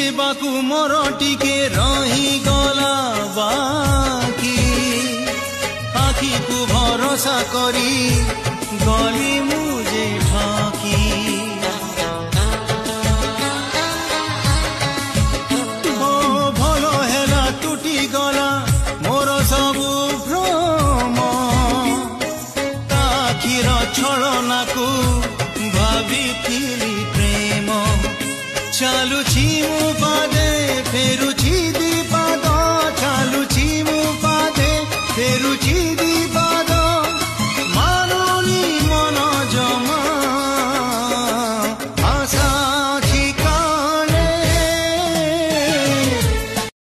जीवाकू मोर टिके रही गला बाकी आखी को भरोसा करी गली